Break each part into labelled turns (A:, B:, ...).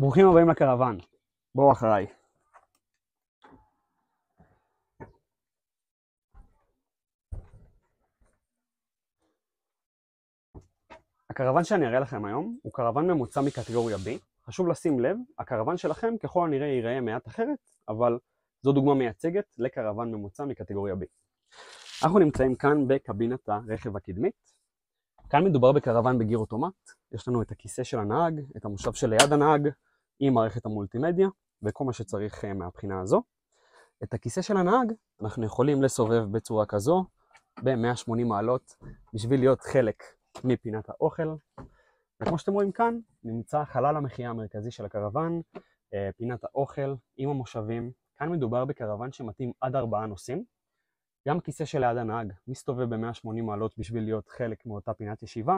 A: ברוכים הבאים לקרוון, בואו אחריי. הקרוון שאני אראה לכם היום הוא קרוון ממוצע מקטגוריה B. חשוב לשים לב, הקרוון שלכם ככל הנראה ייראה מעט אחרת, אבל זו דוגמה מייצגת לקרוון ממוצע מקטגוריה B. אנחנו נמצאים כאן בקבינת הרכב הקדמית. כאן מדובר בקרוון בגיר אוטומט. יש לנו את הכיסא של הנהג, את המושב שליד הנהג, עם מערכת המולטימדיה וכל מה שצריך מהבחינה הזו. את הכיסא של הנהג אנחנו יכולים לסובב בצורה כזו ב-180 מעלות בשביל להיות חלק מפינת האוכל. וכמו שאתם רואים כאן נמצא חלל המחייה המרכזי של הקרוון, פינת האוכל עם המושבים. כאן מדובר בקרוון שמתאים עד 4 נוסעים. גם הכיסא שליד הנהג מסתובב ב-180 מעלות בשביל להיות חלק מאותה פינת ישיבה.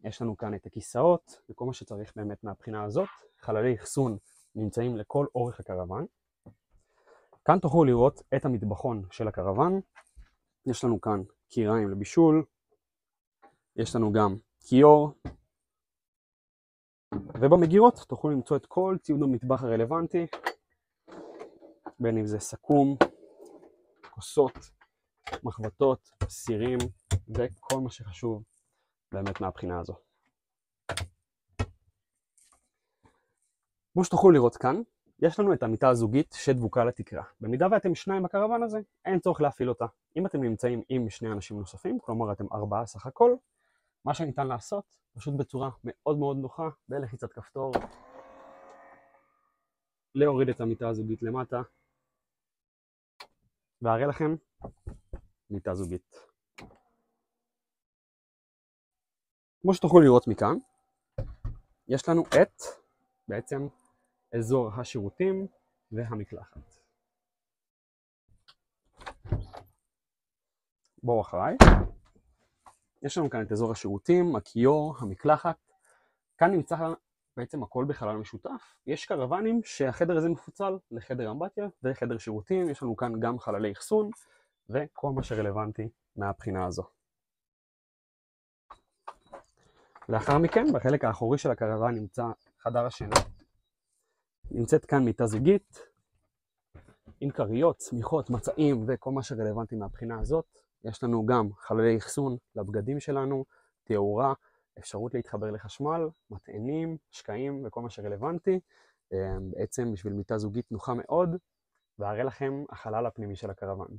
A: יש לנו כאן את הכיסאות וכל מה שצריך באמת מהבחינה הזאת. חללי אחסון נמצאים לכל אורך הקרוון. כאן תוכלו לראות את המטבחון של הקרוון. יש לנו כאן קיריים לבישול. יש לנו גם כיור. ובמגירות תוכלו למצוא את כל ציוד המטבח הרלוונטי. בין אם זה סכו"ם, כוסות, מחבטות, סירים וכל מה שחשוב באמת מהבחינה הזו. כמו שתוכלו לראות כאן, יש לנו את המיטה הזוגית שדבוקה לתקרה. במידה ואתם 2 בקרוון הזה, אין צורך להפעיל אותה. אם אתם נמצאים עם 2 אנשים נוספים, כלומר אתם 4 סך הכל, מה שניתן לעשות, פשוט בצורה מאוד מאוד נוחה, בלחיצת כפתור, להוריד את המיטה הזוגית למטה, והראה לכם מיטה זוגית. כמו שתוכלו לראות מכאן, יש לנו את בעצם אזור השירותים והמקלחת. בואו אחריי. יש לנו כאן את אזור השירותים, הכיור, המקלחת. כאן נמצא בעצם הכל בחלל משותף. יש קרוונים שהחדר הזה מפוצל לחדר אמבטיה וחדר שירותים. יש לנו כאן גם חללי אחסון וכל מה שרלוונטי מהבחינה הזו. לאחר מכן, בחלק האחורי של הקרוון נמצא חדר השינה. נמצאת כאן מיטה זוגית עם כריות, צמיחות, מצעים וכל מה שרלוונטי מהבחינה הזאת. יש לנו גם חללי אחסון לבגדים שלנו, תאורה, אפשרות להתחבר לחשמל, מטענים, שקעים וכל מה שרלוונטי. בעצם בשביל מיטה זוגית נוחה מאוד, והראה לכם החלל הפנימי של הקרוון.